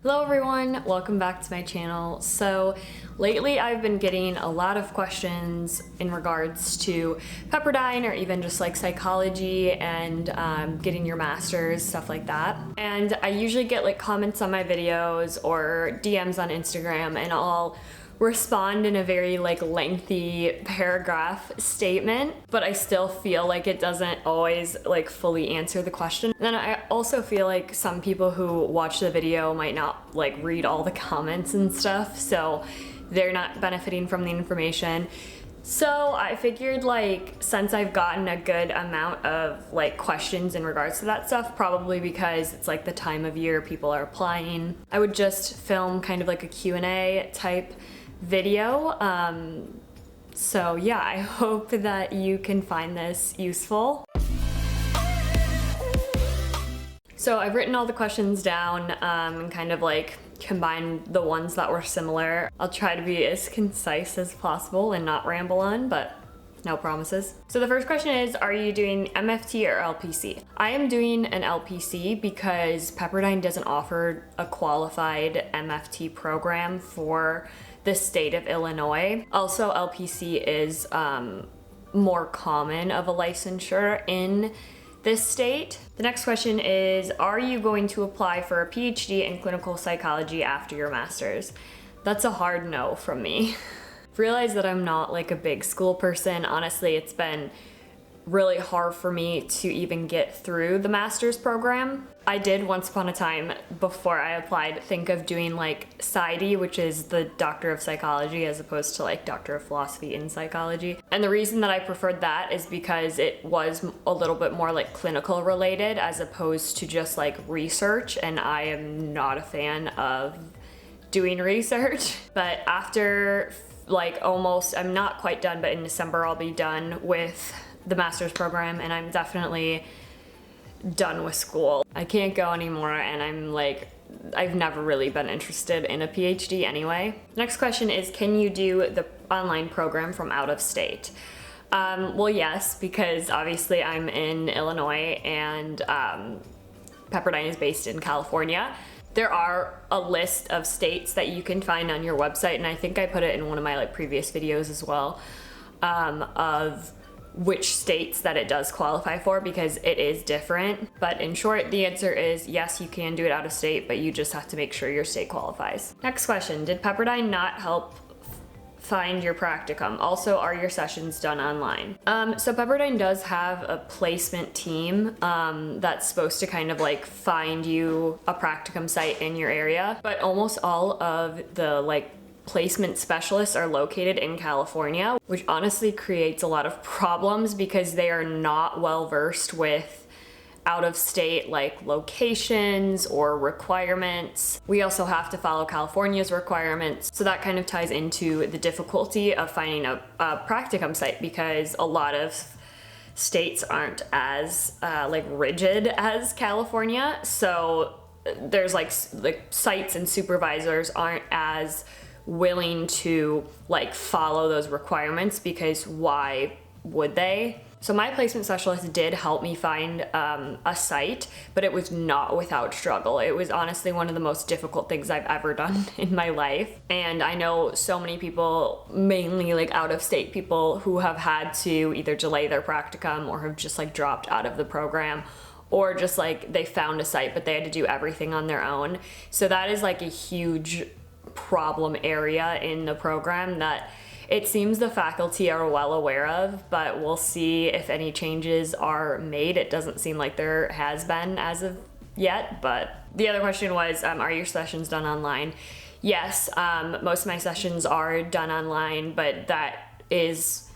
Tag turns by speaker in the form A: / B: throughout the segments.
A: Hello everyone, welcome back to my channel. So lately I've been getting a lot of questions in regards to Pepperdine or even just like psychology and getting your master's, stuff like that. And I usually get like comments on my videos or DMs on Instagram, and I'll respond in a very like lengthy paragraph statement, but I still feel like it doesn't always like fully answer the question. Then I also feel like some people who watch the video might not like read all the comments and stuff, so they're not benefiting from the information. So I figured, like, since I've gotten a good amount of like questions in regards to that stuff, probably because it's like the time of year people are applying, I would just film kind of like a Q&A type video. So yeah, I hope that you can find this useful. So I've written all the questions down and kind of like combined the ones that were similar. I'll try to be as concise as possible and not ramble on, but no promises. So the first question is, are you doing MFT or LPC? I am doing an LPC because Pepperdine doesn't offer a qualified MFT program for the state of Illinois. Also, LPC is more common of a licensure in this state. The next question is, are you going to apply for a PhD in clinical psychology after your master's? That's a hard no from me. I've realized that I'm not like a big school person. Honestly, it's been really hard for me to even get through the master's program. I did once upon a time, before I applied, think of doing like PsyD, which is the Doctor of Psychology, as opposed to like Doctor of Philosophy in Psychology. And the reason that I preferred that is because it was a little bit more like clinical related as opposed to just like research, and I am not a fan of doing research. But after like I'm not quite done, but in December I'll be done with the master's program, and I'm definitely done with school. I can't go anymore, and I've never really been interested in a PhD anyway. Next question is, can you do the online program from out of state? Well, yes, because obviously I'm in Illinois and Pepperdine is based in California. There are a list of states that you can find on your website, and I think I put it in one of my like previous videos as well, of which states that it does qualify for, because it is different. But in short, the answer is yes, you can do it out of state, but you just have to make sure your state qualifies. Next question, did Pepperdine not help find your practicum? Also, are your sessions done online? So Pepperdine does have a placement team that's supposed to kind of like find you a practicum site in your area, but almost all of the like placement specialists are located in California, which honestly creates a lot of problems because they are not well versed with out of state like locations or requirements. We also have to follow California's requirements, so that kind of ties into the difficulty of finding a practicum site, because a lot of states aren't as like rigid as California. So there's like sites and supervisors aren't as willing to like follow those requirements, because why would they? So my placement specialist did help me find a site, but it was not without struggle. It was honestly one of the most difficult things I've ever done in my life. And I know so many people, mainly like out of state people, who have had to either delay their practicum or have just like dropped out of the program, or just like they found a site but they had to do everything on their own. So that is like a huge problem area in the program that it seems the faculty are well aware of, but we'll see if any changes are made. It doesn't seem like there has been as of yet. But the other question was, are your sessions done online? Yes, most of my sessions are done online, but that is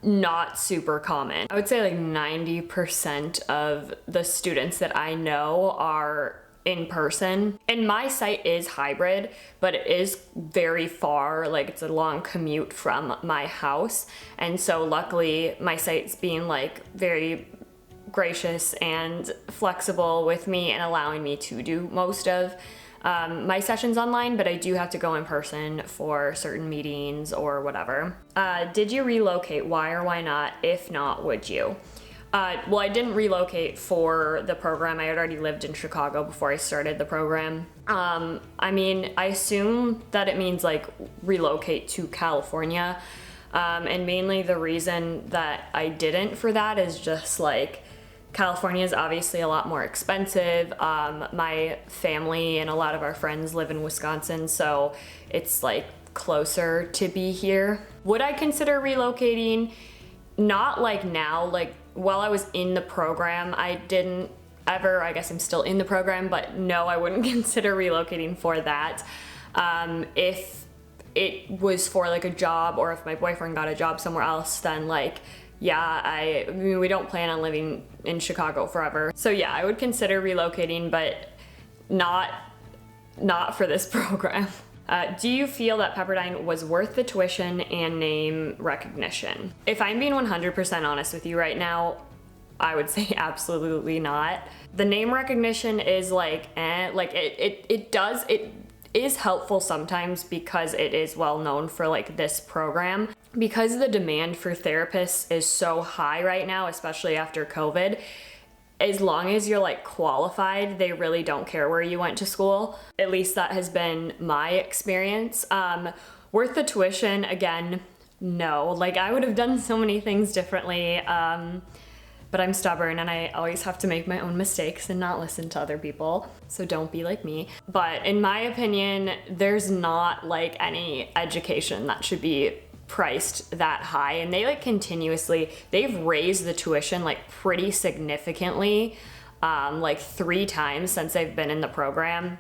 A: not super common. I would say like 90% of the students that I know are in person, and my site is hybrid, but it is very far, like it's a long commute from my house. And so luckily my site's being like very gracious and flexible with me and allowing me to do most of my sessions online, but I do have to go in person for certain meetings or whatever. Did you relocate? Why or why not? If not, would you? Well, I didn't relocate for the program. I had already lived in Chicago before I started the program. I mean, I assume that it means like relocate to California. And mainly the reason that I didn't for that is just like California is obviously a lot more expensive. My family and a lot of our friends live in Wisconsin, so it's like closer to be here. Would I consider relocating? Not like now, like while I was in the program, I didn't ever, I guess I'm still in the program, but no, I wouldn't consider relocating for that. If it was for like a job, or if my boyfriend got a job somewhere else, then like, yeah, I mean, we don't plan on living in Chicago forever. So yeah, I would consider relocating, but not for this program. Do you feel that Pepperdine was worth the tuition and name recognition? If I'm being 100% honest with you right now, I would say absolutely not. The name recognition is like, like it is helpful sometimes because it is well known for like this program. Because the demand for therapists is so high right now, especially after COVID, as long as you're like qualified, they really don't care where you went to school. At least that has been my experience. Worth the tuition, again, no. Like I would have done so many things differently, but I'm stubborn and I always have to make my own mistakes and not listen to other people. So don't be like me. But in my opinion, there's not like any education that should be priced that high, and they like continuously, they've raised the tuition like pretty significantly, like 3 times since I've been in the program,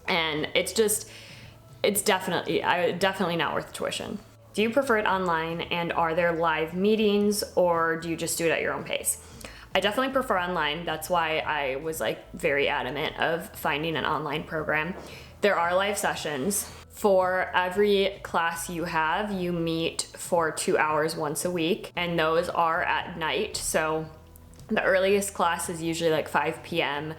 A: and it's definitely not worth the tuition. Do you prefer it online, and are there live meetings, or do you just do it at your own pace? I definitely prefer online. That's why I was like very adamant of finding an online program. There are live sessions. For every class you have, you meet for 2 hours once a week, and those are at night. So the earliest class is usually like 5 p.m.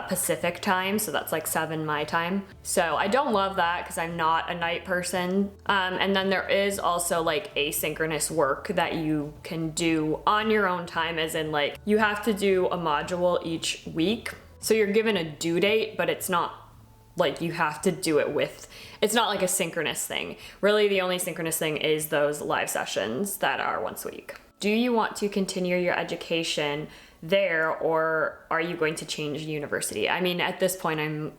A: Pacific time, so that's like 7 my time. So I don't love that because I'm not a night person. And then there is also like asynchronous work that you can do on your own time, as in like you have to do a module each week. So you're given a due date, but it's not like you have to do it with, it's not like a synchronous thing. Really, the only synchronous thing is those live sessions that are once a week. Do you want to continue your education there, or are you going to change university? I mean, at this point, I'm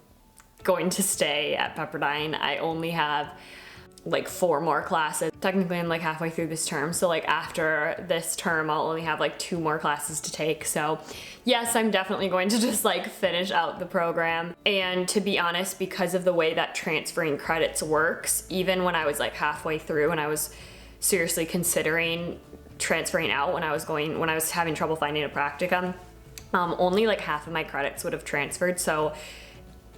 A: going to stay at Pepperdine. I only have like 4 more classes. Technically, I'm like halfway through this term, so like after this term, I'll only have like 2 more classes to take. So yes, I'm definitely going to just like finish out the program. And to be honest, because of the way that transferring credits works, even when I was like halfway through and I was seriously considering transferring out, when I was having trouble finding a practicum, only like half of my credits would have transferred. So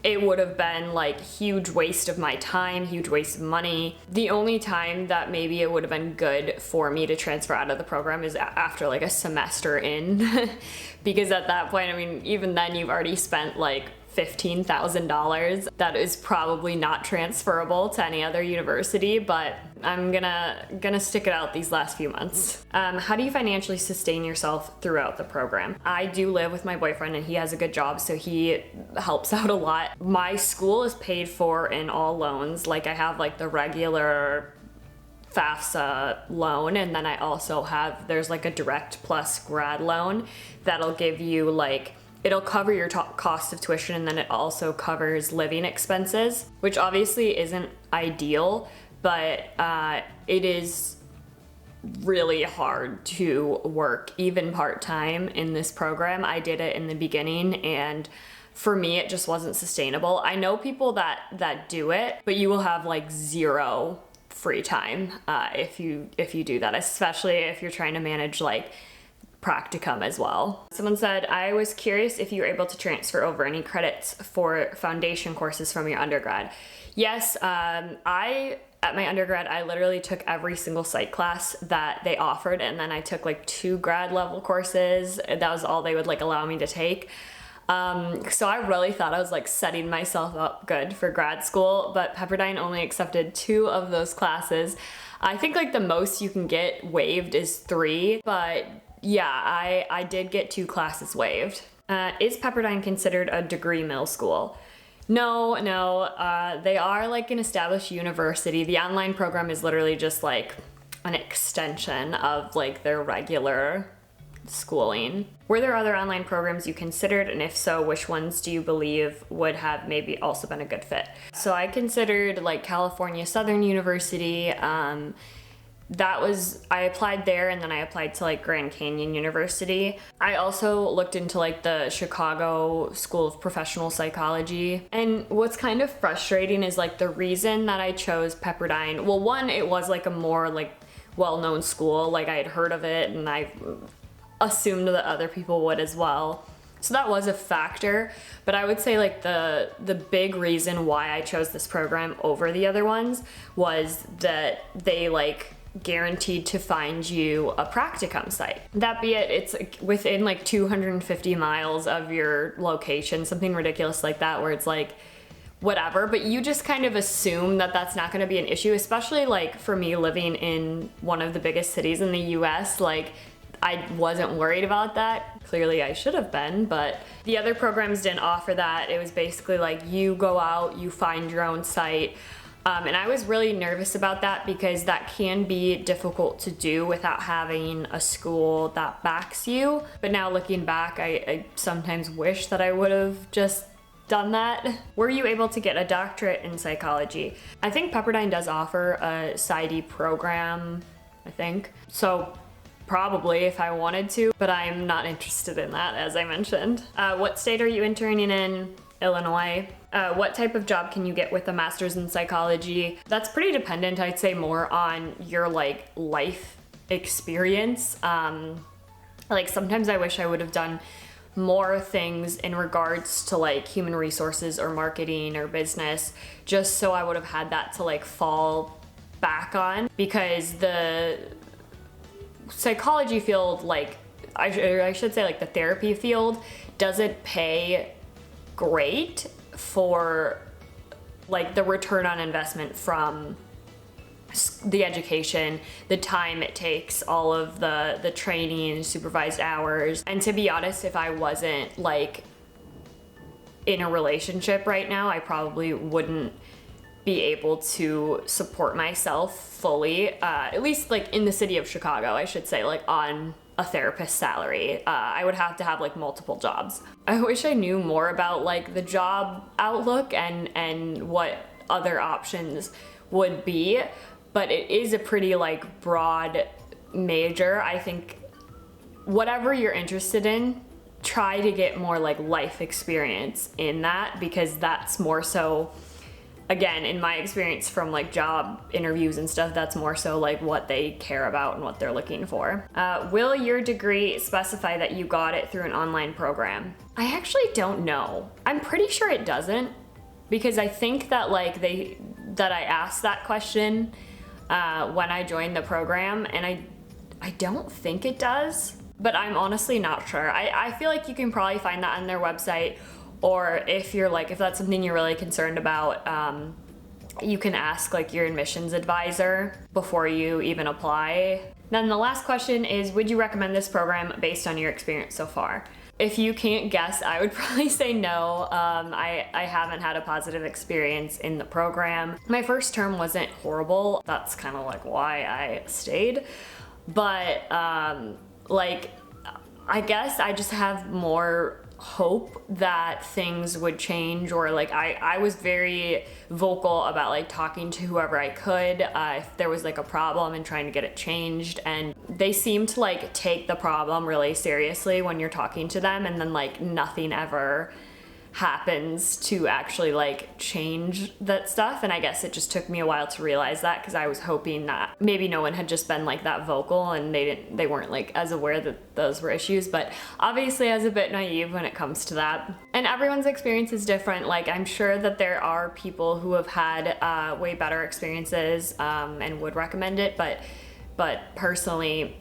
A: it would have been like huge waste of my time, huge waste of money. The only time that maybe it would have been good for me to transfer out of the program is after like a semester in, because at that point, I mean, even then you've already spent like $15,000. That is probably not transferable to any other university, but I'm gonna stick it out these last few months. How do you financially sustain yourself throughout the program? I do live with my boyfriend and he has a good job, so he helps out a lot. My school is paid for in all loans. Like I have like the regular FAFSA loan, and then I also have, there's like a direct plus grad loan that'll give you like, it'll cover your cost of tuition, and then it also covers living expenses, which obviously isn't ideal, but it is really hard to work even part-time in this program. I did it in the beginning, and for me, it just wasn't sustainable. I know people that do it, but you will have like 0 free time if you do that, especially if you're trying to manage like practicum as well. Someone said, I was curious if you were able to transfer over any credits for foundation courses from your undergrad. Yes, at my undergrad, I literally took every single psych class that they offered, and then I took like 2 grad level courses. That was all they would like allow me to take. So I really thought I was like setting myself up good for grad school, but Pepperdine only accepted 2 of those classes. I think like the most you can get waived is 3, but yeah, I did get 2 classes waived. Is Pepperdine considered a degree middle school? No, they are like an established university. The online program is literally just like an extension of like their regular schooling. Were there other online programs you considered, and if so, which ones do you believe would have maybe also been a good fit? So I considered like California Southern University. I applied there, and then I applied to like Grand Canyon University. I also looked into like the Chicago School of Professional Psychology. And what's kind of frustrating is like the reason that I chose Pepperdine, well, one, it was like a more like well-known school. Like I had heard of it, and I assumed that other people would as well. So that was a factor, but I would say like the big reason why I chose this program over the other ones was that they like guaranteed to find you a practicum site. That be it, it's within like 250 miles of your location, something ridiculous like that, where it's like whatever, but you just kind of assume that that's not going to be an issue, especially like for me living in one of the biggest cities in the US. Like I wasn't worried about that. Clearly I should have been, but the other programs didn't offer that. It was basically like you go out, you find your own site. And I was really nervous about that because that can be difficult to do without having a school that backs you. But now looking back, I sometimes wish that I would have just done that. Were you able to get a doctorate in psychology? I think Pepperdine does offer a PsyD program, I think. So probably if I wanted to, but I'm not interested in that, as I mentioned. What state are you interning in? Illinois. What type of job can you get with a master's in psychology? That's pretty dependent, I'd say, more on your like life experience. Like sometimes I wish I would have done more things in regards to like human resources or marketing or business, just so I would have had that to like fall back on, because the psychology field, like I should say like the therapy field, doesn't pay great for like the return on investment from the education, the time it takes, all of the training, supervised hours. And to be honest, if I wasn't like in a relationship right now, I probably wouldn't be able to support myself fully, at least like in the city of Chicago, I should say, like on a therapist salary. I would have to have like multiple jobs. I wish I knew more about like the job outlook and what other options would be, but it is a pretty like broad major. I think whatever you're interested in, try to get more like life experience in that, because that's more so, again, in my experience from like job interviews and stuff, that's more so like what they care about and what they're looking for. Will your degree specify that you got it through an online program? I actually don't know. I'm pretty sure it doesn't, because I think that like that I asked that question when I joined the program, and I don't think it does, but I'm honestly not sure. I feel like you can probably find that on their website, or if that's something you're really concerned about, you can ask like your admissions advisor before you even apply. Then the last question is, would you recommend this program based on your experience so far? If you can't guess, I would probably say no. I haven't had a positive experience in the program. My first term wasn't horrible. That's kind of like why I stayed. But like, I guess I just have more hope that things would change, or like I was very vocal about like talking to whoever I could if there was like a problem and trying to get it changed, and they seem to like take the problem really seriously when you're talking to them, and then like nothing ever happens to actually like change that stuff. And I guess it just took me a while to realize that, because I was hoping that maybe no one had just been like that vocal and they weren't like as aware that those were issues. But obviously I was a bit naive when it comes to that, and everyone's experience is different. Like I'm sure that there are people who have had way better experiences and would recommend it, but personally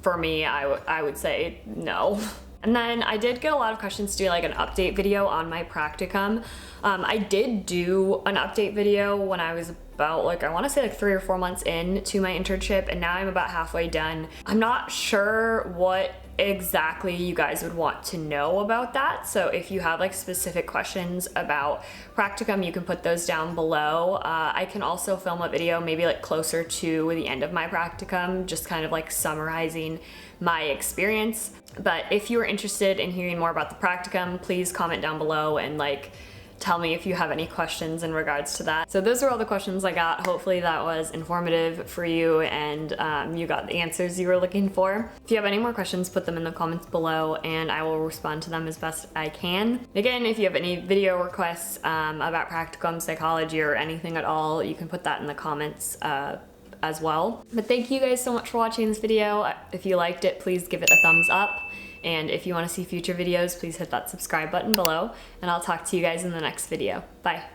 A: for me, I would say no. And then I did get a lot of questions to do like an update video on my practicum. I did do an update video when I was about like, I wanna say like 3 or 4 months into my internship, and now I'm about halfway done. I'm not sure what exactly you guys would want to know about that. So if you have like specific questions about practicum, you can put those down below. I can also film a video maybe like closer to the end of my practicum, just kind of like summarizing my experience. But if you are interested in hearing more about the practicum, please comment down below and like tell me if you have any questions in regards to that. So those are all the questions I got. Hopefully that was informative for you and you got the answers you were looking for. If you have any more questions, put them in the comments below and I will respond to them as best I can. Again, if you have any video requests about practicum, psychology, or anything at all, you can put that in the comments as well. But thank you guys so much for watching this video. If you liked it, please give it a thumbs up. And if you want to see future videos, please hit that subscribe button below, and I'll talk to you guys in the next video. Bye.